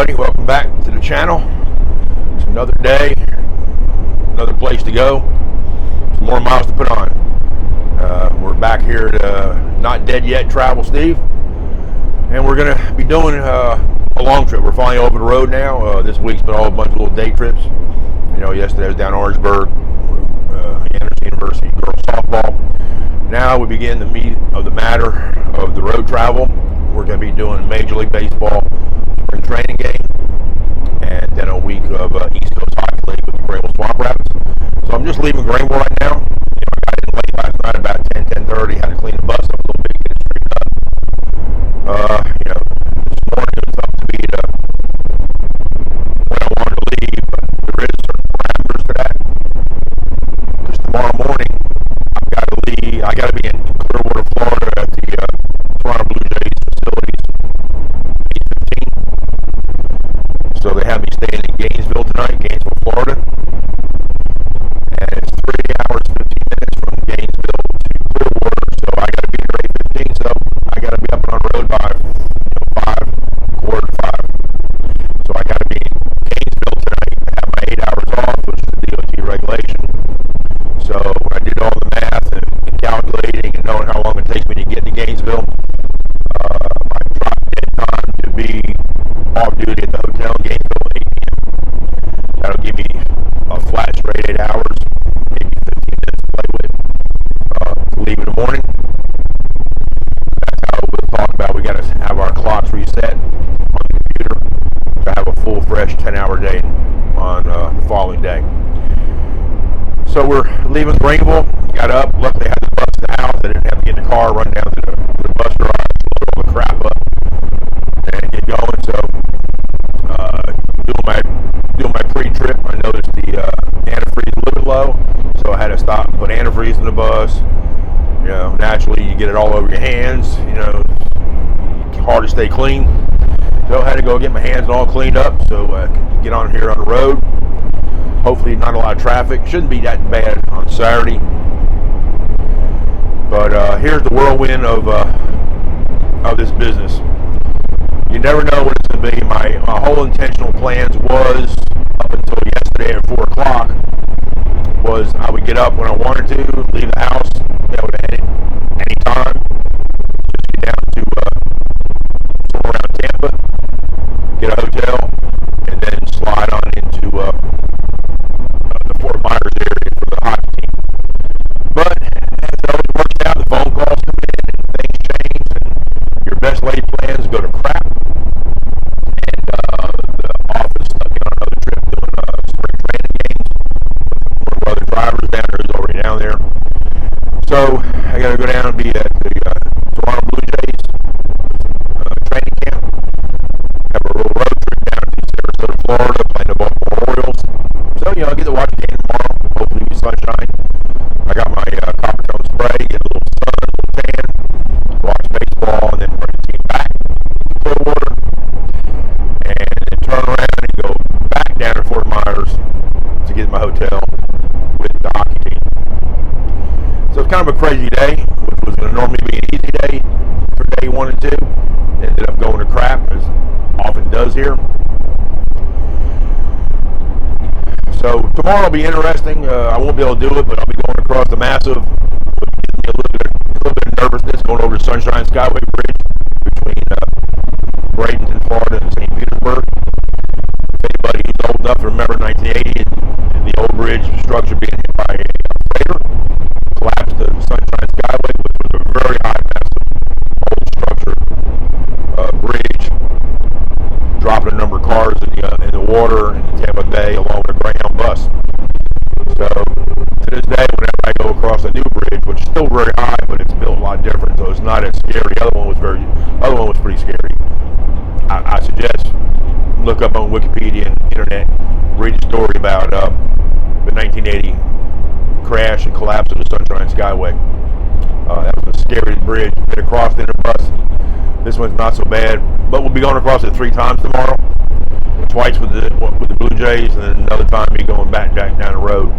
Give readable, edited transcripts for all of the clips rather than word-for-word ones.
everybody, welcome back to the channel. It's another day, another place to go, some more miles to put on. We're back here at Not Dead Yet Travel Steve, and we're going to be doing a long trip. We're finally over the road now. This week's been all a bunch of little day trips. You know, yesterday I was down Orangeburg, Anderson University girls softball. Now we begin the meat of the matter of the road travel. We're going to be doing Major League Baseball spring training game, and then a week of East Coast Hockey League with the Greenville Swamp Rabbits. So I'm just leaving Greenville right now. I got in late last night about 10:30. Had to clean the bus up a little bit to get it straightened up. This morning it was up to me when I wanted to leave, but there is certain parameters to that. Because tomorrow morning I've got to leave. I got to be in Clearwater, Florida, at the Toronto Blue Jays facilities, 8:15. So they have me staying in Gainesville tonight, Gainesville, Florida. And it's 3 hours, 15 minutes from Gainesville to Clearwater. So I got to be there at 8:15. So I got to be up and on the road by 5, quarter to 5. So I got to be in Gainesville tonight to have my 8 hours off, which is the DOT regulation. So when I did all the math and calculating and knowing how long it takes me to get to Gainesville, my drop dead time to be off duty at the hotel in Gainesville at 8 p.m. That'll give me a flat straight 8 hours, maybe 15 minutes to play with, to leave in the morning. That's how we'll talk about. We got to have our clocks reset on the computer to have a full, fresh 10-hour day on the following day. So we're leaving Greenville. Got up. Luckily, I had the bus to the house. I didn't have to get in the car, run down to the bus drive, load all the crap up, and get going. So doing my pre-trip, I noticed the antifreeze a little bit low, so I had to stop and put antifreeze in the bus. You know, naturally you get it all over your hands. You know, hard to stay clean. So I had to go get my hands all cleaned up so I could get on here on the road. Hopefully not a lot of traffic. Shouldn't be that bad on Saturday. But here's the whirlwind of this business. You never know what it's going to be. My whole intentional plans was, up until yesterday at 4 o'clock, was I would get up when I wanted to, leave the house, at any time, just get down to somewhere around Tampa, get a hotel, and then slide on into the Fort Myers area for the hockey team. But as it always works out, the phone calls come in and things change, and your best laid plans go to crap. And the office stuck in on another trip doing spring training games. One of our other drivers down there who's already down there. So I got to go down and be at the Toronto Blue Jays training camp. Have a little road trip down to Sarasota, Florida, playing the Baltimore Orioles. So, I get to watch the game tomorrow. Hopefully be sunshine. I got my copper tone spray, get a little sun, a little tan, watch baseball, and then bring the team back to Clearwater, and then turn around and go back down to Fort Myers to get to my hotel with the hockey team. So it's kind of a crazy day, which was going to normally be an easy day for day 1 and 2. Ended up going to crap, as often does here. So tomorrow will be interesting. I won't be able to do it, but I'll be going across the massive, which gives me a little bit of nervousness, going over the Sunshine Skyway Bridge between Bradenton, Florida, and St. Petersburg. If anybody who's old enough to remember 1980, the old bridge structure being hit by a freighter, collapsed the Sunshine Skyway, which was a very high, massive, old structure bridge, dropping a number of cars in the water in Tampa Bay, along with a Greyhound bus. So to this day, whenever I go across a new bridge, which is still very high, but it's built a lot different, so it's not as scary. The other one was pretty scary. I suggest look up on Wikipedia and internet, read a story about the 1980 crash and collapse of the Sunshine Skyway. That was the scariest bridge. Get across in a bus. This one's not so bad, but we'll be going across it 3 times tomorrow. Twice with the Blue Jays, and then another time me going back down the road.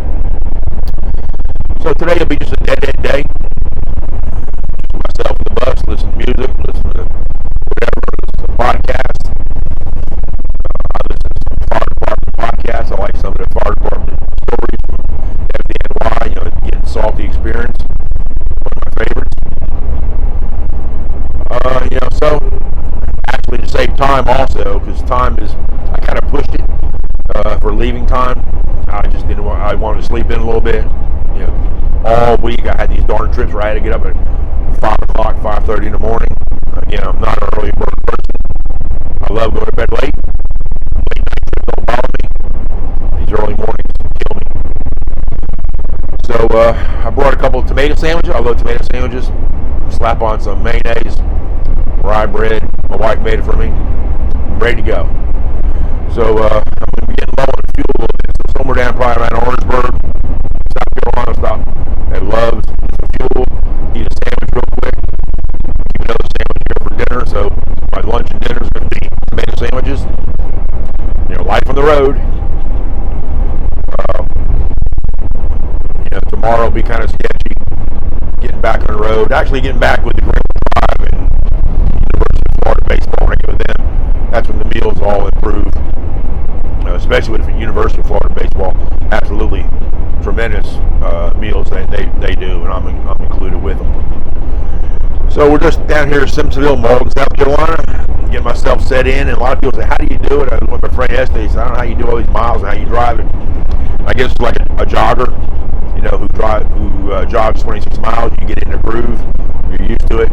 So today will be just a deadhead day. Myself in the bus, listen to music, listen to whatever, listen to podcasts, time is I kind of pushed it for leaving time. I just didn't want. I wanted to sleep in a little bit. You know, all week I had these darn trips where I had to get up at 5 o'clock, 5:30 in the morning. Again, I'm not an early bird person. I love going to bed late. Late night trips don't bother me. These early mornings kill me. So I brought a couple of tomato sandwiches. I love tomato sandwiches. Slap on some mayonnaise, rye bread. My wife made it for me. I'm ready to go. So I'm going to be getting low on fuel. So somewhere down probably around Orangeburg, South Carolina. Stop at Love's, some fuel, eat a sandwich real quick. Keep another sandwich here for dinner. So my lunch and dinner is going to be tomato sandwiches. You know, life on the road. You know, tomorrow will be kind of sketchy. Getting back on the road. Actually, getting back with the Greenville Drive and University of Florida baseball. When I get with them, that's when the meals all improve. Especially with University of Florida baseball, absolutely tremendous meals they do, and I'm included with them. So we're just down here in Simpsonville, Malden, South Carolina, getting myself set in. And a lot of people say, "How do you do it?" I was with my friend yesterday. He said, "I don't know how you do all these miles and how you drive it." I guess it's like a jogger, you know, who jogs 26 miles. You get in the groove, you're used to it,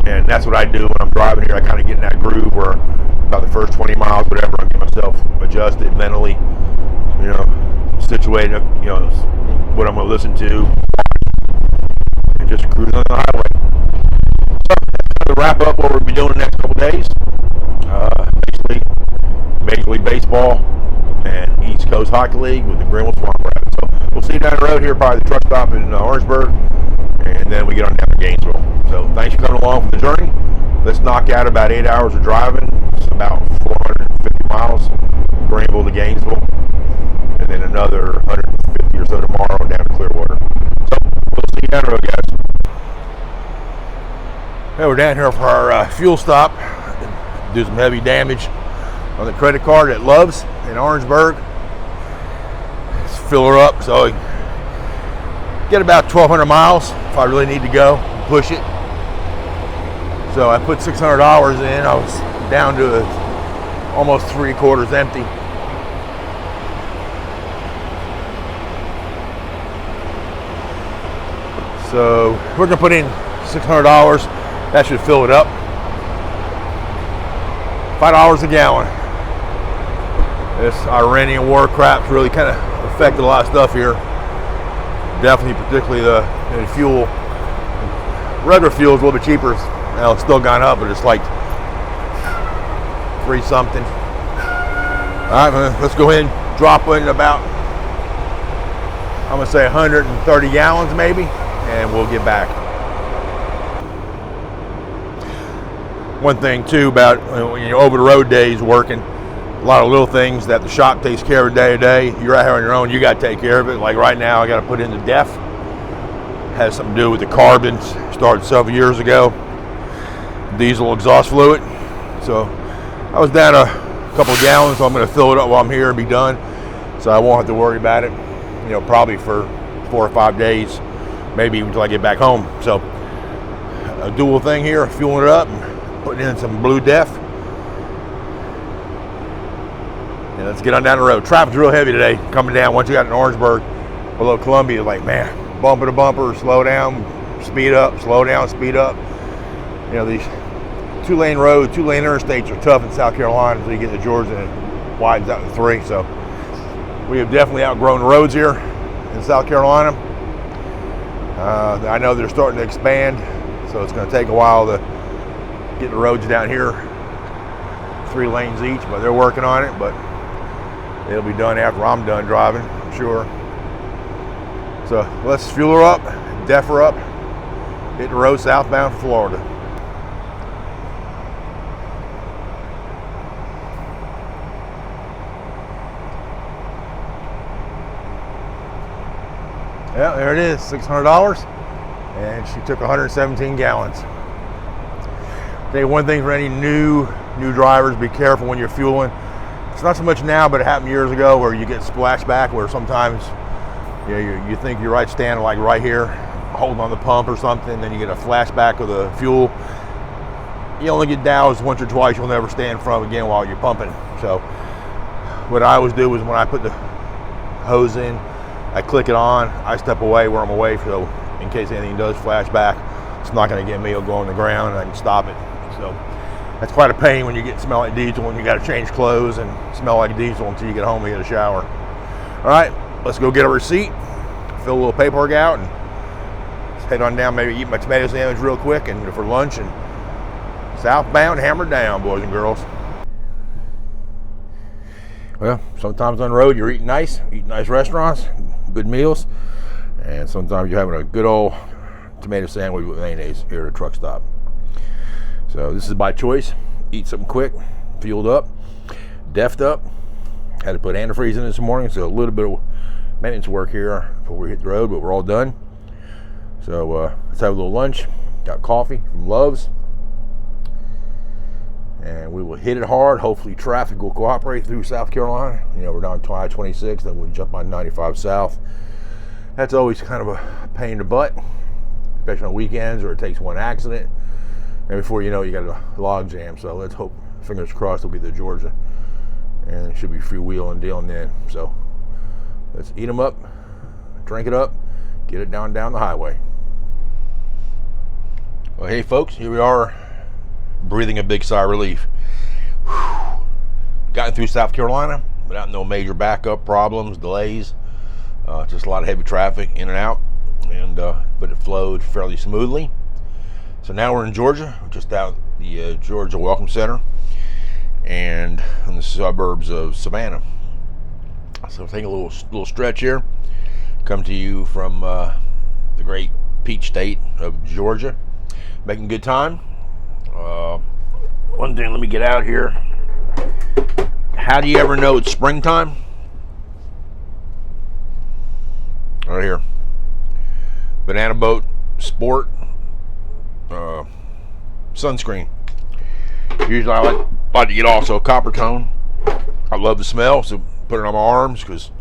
and that's what I do when I'm driving here. I kind of get in that groove where about the first 20 miles, whatever, I get myself adjusted mentally, you know, situated, you know, what I'm going to listen to, and just cruise on the highway. So that's going to wrap up what we'll be doing the next couple days. Basically, Major League Baseball and East Coast Hockey League with the Greenville Swamp Rabbits. So we'll see you down the road here, probably the truck stop in Orangeburg, and then we get on down to Gainesville. So thanks for coming along for the journey. Let's knock out about 8 hours of driving. It's about 450 miles, Greenville to Gainesville, and then another 150 or so tomorrow down to Clearwater. So we'll see you down the road, guys. Hey, we're down here for our fuel stop. Do some heavy damage on the credit card at Love's in Orangeburg. Let's fill her up so I get about 1,200 miles if I really need to go and push it. So I put $600 in. I was down to almost 3/4 empty. So we're gonna put in $600. That should fill it up. $5 a gallon. This Iranian war crap's really kind of affected a lot of stuff here. Definitely, particularly the fuel. Regular fuel is a little bit cheaper. Now it's still gone up, but it's like 3 something. All right, let's go ahead and drop in about, I'm gonna say 130 gallons maybe, and we'll get back. One thing too about over the road days working, a lot of little things that the shop takes care of day to day. You're out here on your own, you got to take care of it. Like right now, I got to put in the DEF. Has something to do with the carbons. Started several years ago. Diesel exhaust fluid. So I was down a couple of gallons, so I'm going to fill it up while I'm here and be done. So I won't have to worry about it. You know, probably for 4 or 5 days, maybe until I get back home. So a dual thing here, fueling it up. Putting in some blue DEF. And let's get on down the road. Traffic's real heavy today coming down. Once you got in Orangeburg, below Columbia, like, man, bumper to bumper, slow down, speed up, slow down, speed up. You know, these 2-lane roads, 2-lane interstates are tough in South Carolina until you get to Georgia and it widens out to 3. So we have definitely outgrown the roads here in South Carolina. I know they're starting to expand, so it's going to take a while to get the roads down here 3 lanes each, but they're working on it. But it'll be done after I'm done driving, I'm sure. So let's fuel her up, DEF her up, hit the road southbound for Florida. Yeah, there it is, $600, and she took 117 gallons. Okay, one thing for any new drivers, be careful when you're fueling. It's not so much now, but it happened years ago where you get splashback, where sometimes you think you're standing like right here, holding on the pump or something, then you get a flashback of the fuel. you only get doused once or twice. You'll never stand from again while you're pumping. So what I always do is when I put the hose in, I click it on, I step away where I'm away, so in case anything does flash back, it's not going to get me. It'll go on the ground and I can stop it. So that's quite a pain when you get smell like diesel and you got to change clothes and smell like diesel until you get home and get a shower. All right, let's go get a receipt, fill a little paperwork out, and let's head on down, maybe eat my tomato sandwich real quick and for lunch, and southbound, hammered down, boys and girls. Well, sometimes on the road you're eating nice restaurants, good meals, and sometimes you're having a good old tomato sandwich with mayonnaise here at a truck stop. So this is by choice. Eat something quick, fueled up, deffed up. Had to put antifreeze in this morning, so a little bit of maintenance work here before we hit the road, but we're all done. So let's have a little lunch. Got coffee from Love's. And we will hit it hard. Hopefully traffic will cooperate through South Carolina. You know, we're down to I-26, then we'll jump on 95 South. That's always kind of a pain in the butt, especially on weekends, or it takes one accident. And before you know, you got a log jam. So let's hope, fingers crossed, we'll get to Georgia. And it should be free wheel and dealing then. So let's eat them up, drink it up, get it down the highway. Well, hey folks, here we are, breathing a big sigh of relief. Whew. Gotten through South Carolina without no major backup problems, delays, just a lot of heavy traffic in and out, and but it flowed fairly smoothly. So now we're in Georgia, just out the Georgia Welcome Center, and in the suburbs of Savannah. So take a little stretch here. Come to you from the great peach state of Georgia. Making good time. One thing, let me get out here. How do you ever know it's springtime? Right here. Banana Boat Sport sunscreen. Usually I like to get also copper tone. I love the smell, so put it on my arms, because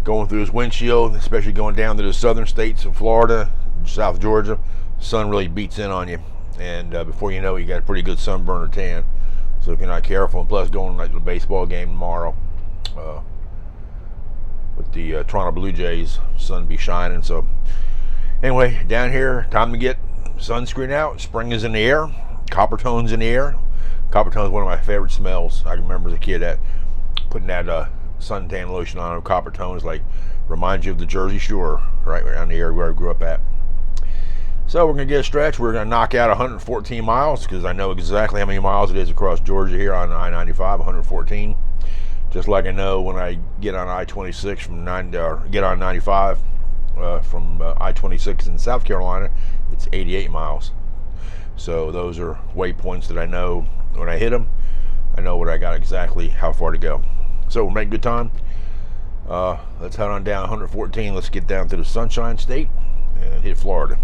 going through this windshield, especially going down to the southern states of Florida, South Georgia, the sun really beats in on you, and before you know it, you got a pretty good sunburn or tan. So if you're not careful, and plus going like to the baseball game tomorrow with the Toronto Blue Jays, sun be shining. So anyway, down here, time to get sunscreen out. Spring is in the air. Copper tone's in the air. Copper tone is one of my favorite smells. I can remember as a kid that putting that suntan lotion on. Copper tone is like, reminds you of the Jersey Shore, right around the area where I grew up at. So we're going to get a stretch. We're going to knock out 114 miles, because I know exactly how many miles it is across Georgia here on I-95, 114. Just like I know when I get on I-26 from get on 95 from I-26 in South Carolina, it's 88 miles. So those are waypoints that I know when I hit them. I know what I got exactly, how far to go. So we're making good time. Let's head on down 114. Let's get down to the Sunshine State and hit Florida.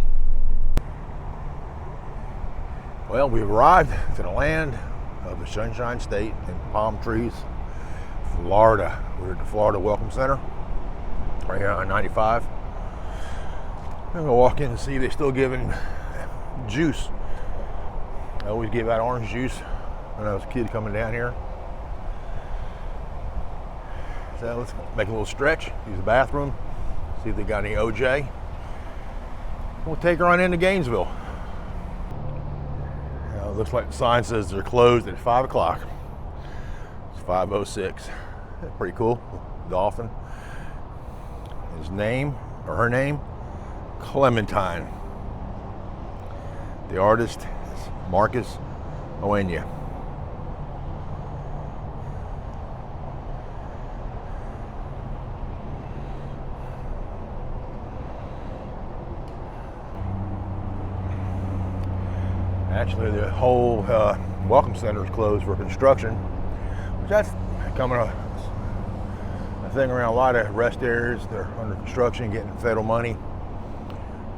Well, we've arrived to the land of the Sunshine State and palm trees, Florida. We're at the Florida Welcome Center, right here on 95. I'm gonna walk in and see if they're still giving juice. I always give out orange juice when I was a kid coming down here. So let's make a little stretch, use the bathroom, see if they got any OJ. We'll take her on into Gainesville. Looks like the sign says they're closed at 5 o'clock. It's 5:06. Pretty cool. Dolphin. His name, or her name, Clementine. The artist is Marcus Oenya. Actually, the whole Welcome Center is closed for construction, which that's becoming a thing around a lot of rest areas. They're under construction, getting federal money,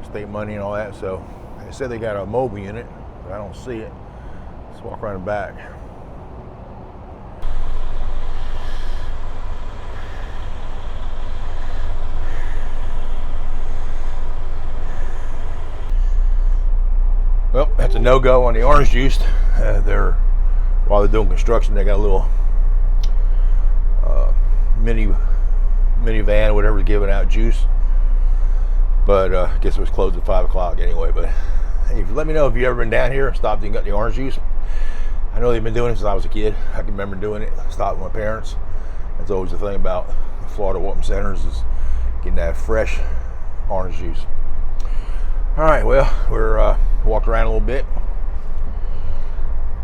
state money and all that. So they said they got a mobile unit, but I don't see it. Let's walk around the back. Well, that's a no-go on the orange juice. While they're doing construction, they got a little minivan, whatever, giving out juice. But I guess it was closed at 5 o'clock anyway. But hey, let me know if you've ever been down here, stopped and got the orange juice. I know they've been doing it since I was a kid. I can remember doing it. Stopped with my parents. That's always the thing about the Florida Welcome Centers, is getting that fresh orange juice. All right, well, we're walked around a little bit.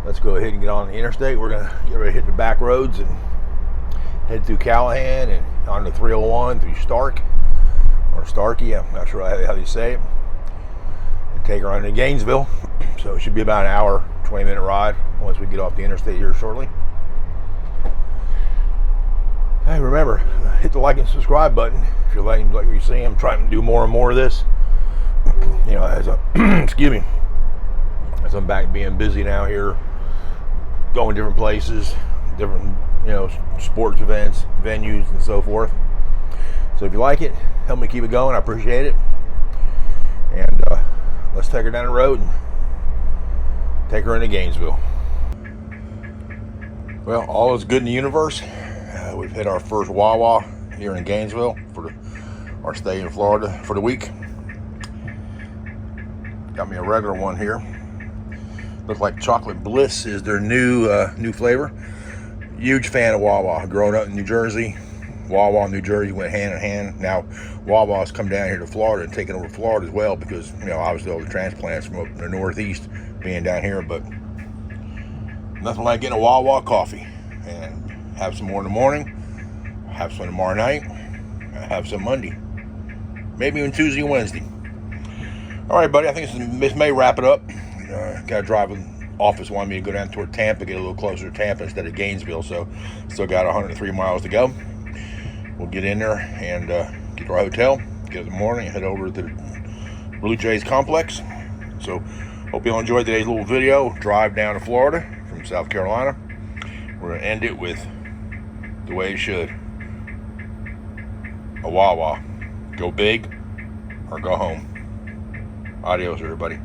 Let's go ahead and get on the interstate. We're gonna get ready to hit the back roads and head through Callahan and on the 301 through Stark, or Starkey, I'm not sure how you say it, and take her on to Gainesville. So it should be about an hour, 20-minute ride once we get off the interstate here shortly. Hey, remember, hit the like and subscribe button if you're liking what you see. I'm trying to do more and more of this. You know, as excuse me, as I'm back being busy now here, going different places, different, sports events, venues, and so forth. So if you like it, help me keep it going. I appreciate it. And let's take her down the road and take her into Gainesville. Well, all is good in the universe. We've hit our first Wawa here in Gainesville for our stay in Florida for the week. Got me a regular one here. Looks like Chocolate Bliss is their new flavor. Huge fan of Wawa. Growing up in New Jersey, Wawa and New Jersey went hand in hand. Now Wawa's come down here to Florida and taken over Florida as well, because obviously all the transplants from up in the Northeast being down here. But nothing like getting a Wawa coffee and have some more in the morning, have some tomorrow night, have some Monday, maybe even Tuesday and Wednesday. All right, buddy, I think this may wrap it up. Got to drive. Office wanted me to go down toward Tampa, get a little closer to Tampa instead of Gainesville, so still got 103 miles to go. We'll get in there and get to our hotel, get up in the morning, and head over to the Blue Jays complex. So hope you all enjoyed today's little video, drive down to Florida from South Carolina. We're going to end it with the way it should. A Wawa. Go big or go home. Adios, everybody.